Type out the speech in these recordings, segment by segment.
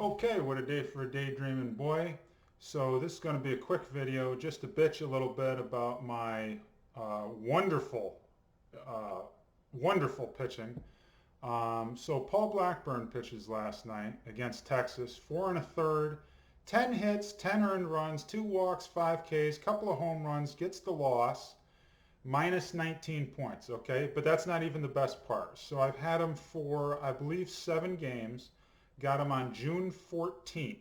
Okay, what a day for a daydreaming boy. So this is going to be a quick video just to bitch a little bit about my wonderful, uh, wonderful pitching. So Paul Blackburn pitches last night against Texas, 4 1/3, 10 hits, 10 earned runs, 2 walks, 5 Ks, couple of home runs, gets the loss, minus 19 points, okay? But that's not even the best part. So I've had him for, I believe, 7 games. Got him on June 14th,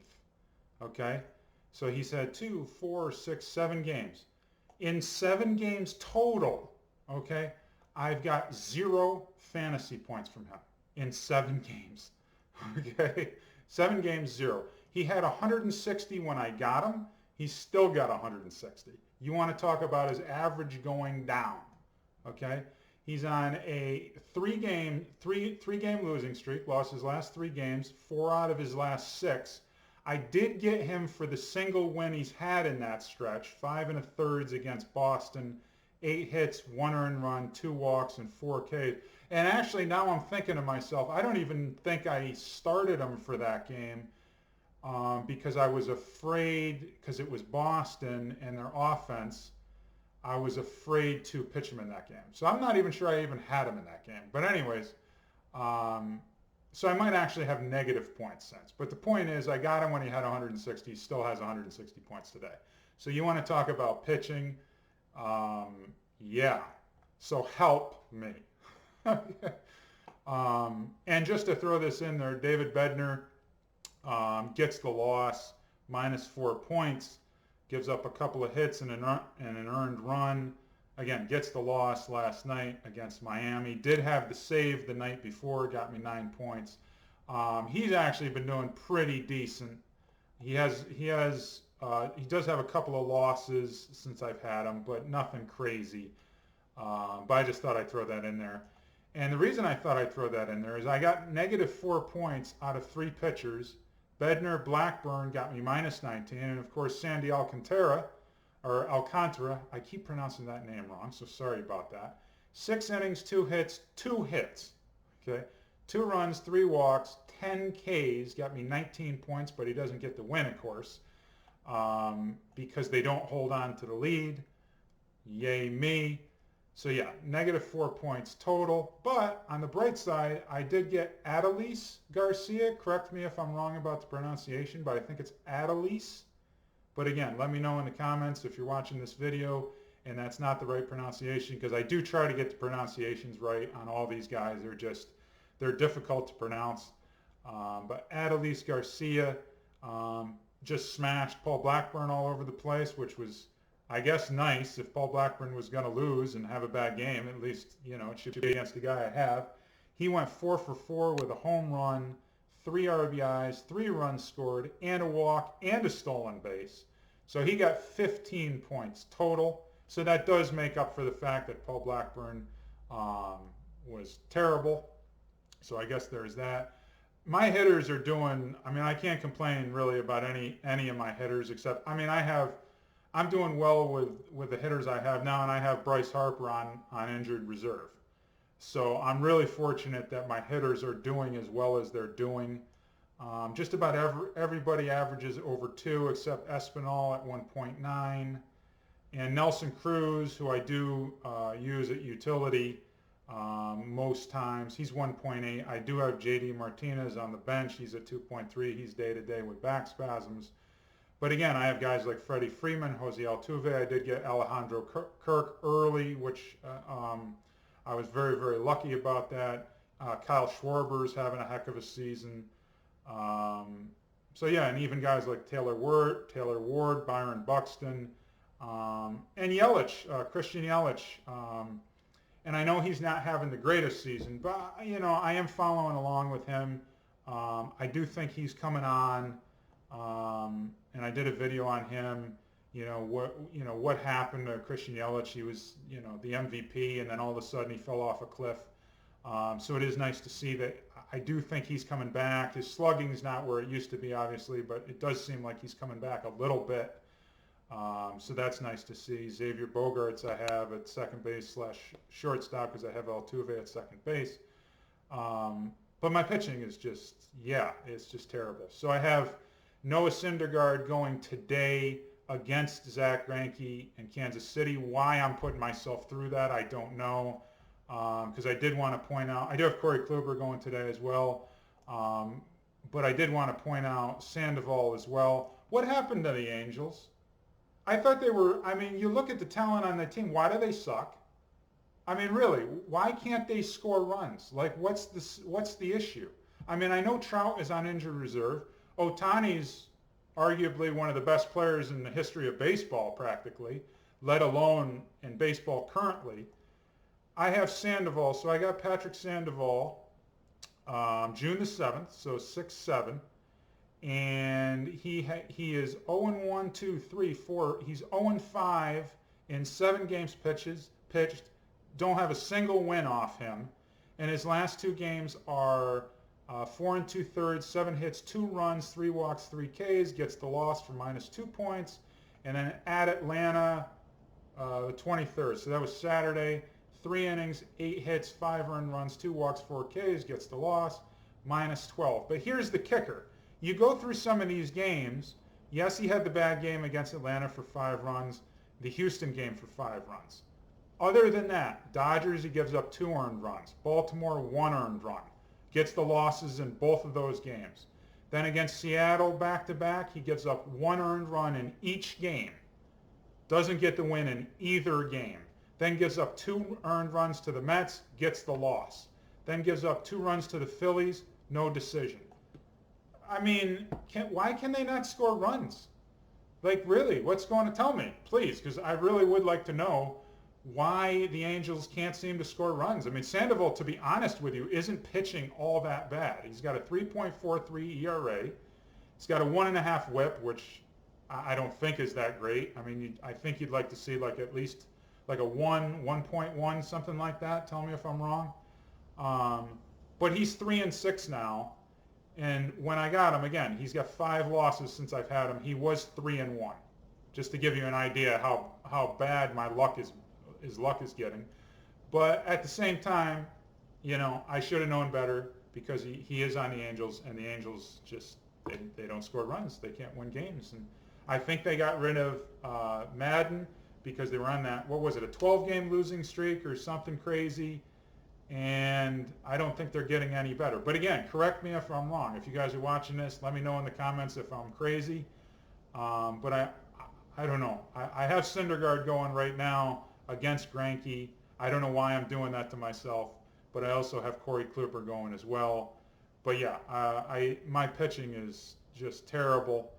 okay? So he's had 2, 4, 6, 7 games. In 7 games total, okay, I've got 0 fantasy points from him in 7 games, okay? 7 games, 0. He had 160 when I got him. He's still got 160. You want to talk about his average going down, okay? He's on a three-game losing streak, lost his last 3 games, 4 out of his last 6. I did get him for the single win he's had in that stretch, 5 1/3 against Boston, 8 hits, 1 earned run, 2 walks, and 4 Ks. And actually now I'm thinking to myself, I don't even think I started him for that game because I was afraid, because it was Boston and their offense, I was afraid to pitch him in that game. So I'm not even sure I even had him in that game. But anyways, so I might actually have negative points since. But the point is, I got him when he had 160. He still has 160 points today. So you want to talk about pitching? Yeah. So help me. And just to throw this in there, David Bednar gets the loss, minus 4 points. Gives up a couple of hits and an earned run. Again, gets the loss last night against Miami. Did have the save the night before, got me 9 points. He's actually been doing pretty decent. He does have a couple of losses since I've had him, but nothing crazy. But I just thought I'd throw that in there. And the reason I thought I'd throw that in there is I got negative 4 points out of 3 pitchers. Bednar, Blackburn got me minus 19, and of course Sandy Alcantara, I keep pronouncing that name wrong, so sorry about that. 6 innings, 2 hits, okay? 2 runs, 3 walks, 10 Ks, got me 19 points, but he doesn't get the win, of course, because they don't hold on to the lead. Yay me. So yeah, negative 4 points total. But on the bright side, I did get Adolis Garcia. Correct me if I'm wrong about the pronunciation, but I think it's Adolis. But again, let me know in the comments if you're watching this video and that's not the right pronunciation, because I do try to get the pronunciations right on all these guys. They're difficult to pronounce. But Adolis Garcia just smashed Paul Blackburn all over the place, which was, I guess, nice. If Paul Blackburn was going to lose and have a bad game, at least, you know, it should be against the guy I have. He went 4 for 4 with a home run, 3 RBIs, 3 runs scored, and a walk, and a stolen base. So he got 15 points total. So that does make up for the fact that Paul Blackburn was terrible. So I guess there's that. My hitters are doing, I mean, I can't complain really about any of my hitters, except, I mean, I'm doing well with the hitters I have now, and I have Bryce Harper on injured reserve. So I'm really fortunate that my hitters are doing as well as they're doing. Just about everybody averages over 2 except Espinal at 1.9. And Nelson Cruz, who I do use at utility most times, he's 1.8. I do have JD Martinez on the bench. He's at 2.3. He's day-to-day with back spasms. But again, I have guys like Freddie Freeman, Jose Altuve. I did get Alejandro Kirk early, which I was very, very lucky about that. Kyle Schwarber's having a heck of a season. So yeah, and even guys like Taylor Ward, Byron Buxton, and Yelich, Christian Yelich. And I know he's not having the greatest season, but you know, I am following along with him. I do think he's coming on. And I did a video on him, what happened to Christian Yelich. He was, the MVP, and then all of a sudden he fell off a cliff. So it is nice to see that. I do think he's coming back. His slugging is not where it used to be, obviously, but it does seem like he's coming back a little bit. So that's nice to see. Xander Bogaerts I have at second base / shortstop, because I have Altuve at second base. But my pitching is just, yeah, it's just terrible. So I have Noah Syndergaard going today against Zack Greinke in Kansas City. Why I'm putting myself through that, I don't know. Because I did want to point out, I do have Corey Kluber going today as well. But I did want to point out Sandoval as well. What happened to the Angels? I thought they were, I mean, you look at the talent on the team. Why do they suck? I mean, really, why can't they score runs? Like, what's the issue? I mean, I know Trout is on injured reserve. Ohtani's arguably one of the best players in the history of baseball, practically, let alone in baseball currently. I have Sandoval, so I got Patrick Sandoval, June the 7th, so 6-7. And he is 0-1, 2, 3, 4. He's 0-5 in 7 games pitched. Don't have a single win off him. And his last 2 games are 4 2/3, 7 hits, 2 runs, 3 walks, 3 Ks. Gets the loss for -2 points. And then at Atlanta, the 23rd. So that was Saturday. 3 innings, 8 hits, 5 earned runs, 2 walks, 4 Ks. Gets the loss, -12. But here's the kicker. You go through some of these games. Yes, he had the bad game against Atlanta for 5 runs, the Houston game for 5 runs. Other than that, Dodgers, he gives up 2 earned runs. Baltimore, 1 earned run. Gets the losses in both of those games. Then against Seattle, back-to-back, he gives up 1 earned run in each game. Doesn't get the win in either game. Then gives up 2 earned runs to the Mets, gets the loss. Then gives up 2 runs to the Phillies, no decision. I mean, why can they not score runs? Like, really, what's going to tell me? Please, because I really would like to know why the Angels can't seem to score runs. I mean, Sandoval, to be honest with you, isn't pitching all that bad. He's got a 3.43 ERA. He's got a 1.5 WHIP, which I don't think is that great. I mean, I think you'd like to see like at least like a 1.1, something like that. Tell me if I'm wrong. But he's 3-6 now. And when I got him, again, he's got 5 losses since I've had him. He was 3-1, just to give you an idea how bad my luck is. His luck is getting. But at the same time, you know, I should have known better because he is on the Angels, and the Angels just, they don't score runs. They can't win games. And I think they got rid of Madden because they were on that, what was it, a 12-game losing streak or something crazy. And I don't think they're getting any better. But again, correct me if I'm wrong. If you guys are watching this, let me know in the comments if I'm crazy. But I don't know. I have Syndergaard going right now against Greinke. I don't know why I'm doing that to myself, but I also have Corey Kluber going as well. But yeah, my pitching is just terrible.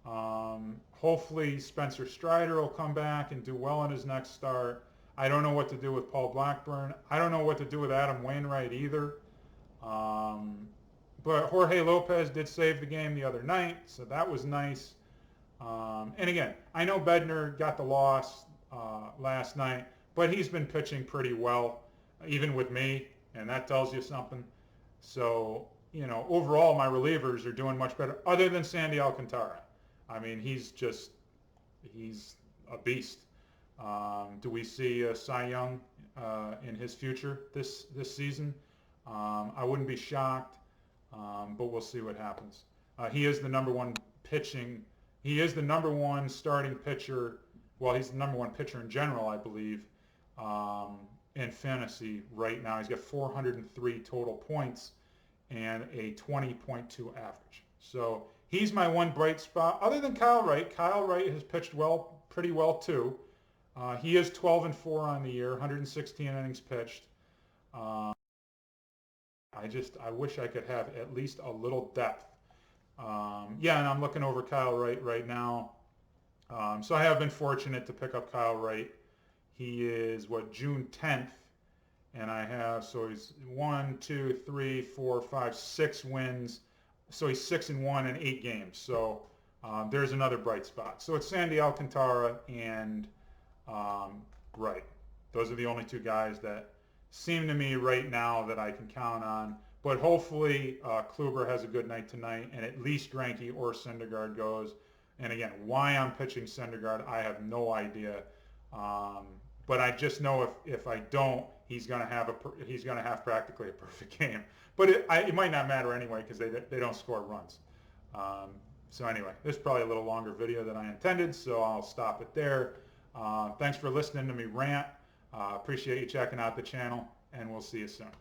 Hopefully Spencer Strider will come back and do well in his next start. I don't know what to do with Paul Blackburn. I don't know what to do with Adam Wainwright either. But Jorge Lopez did save the game the other night, so that was nice. And again, I know Bednar got the loss last night, but he's been pitching pretty well, even with me, and that tells you something. So, you know, overall, my relievers are doing much better, other than Sandy Alcantara. I mean, he's a beast. Do we see Cy Young in his future this season? I wouldn't be shocked, but we'll see what happens. He is the number 1 pitching. He is the number 1 starting pitcher. Well, he's the number 1 pitcher in general, I believe, in fantasy right now. He's got 403 total points and a 20.2 average. So he's my one bright spot. Other than Kyle Wright. Kyle Wright has pitched pretty well too. He is 12-4 on the year, 116 innings pitched. I wish I could have at least a little depth. Yeah, and I'm looking over Kyle Wright right now. So I have been fortunate to pick up Kyle Wright. He is, June 10th. And I have, so he's 1, 2, 3, 4, 5, 6 wins. So he's 6-1 in 8 games. So there's another bright spot. So it's Sandy Alcantara and Wright. Those are the only 2 guys that seem to me right now that I can count on. But hopefully Kluber has a good night tonight, and at least Greinke or Syndergaard goes. And again, why I'm pitching Syndergaard, I have no idea. But I just know if I don't, he's going to have practically a perfect game. But it might not matter anyway because they don't score runs. So anyway, this is probably a little longer video than I intended, so I'll stop it there. Thanks for listening to me rant. Appreciate you checking out the channel, and we'll see you soon.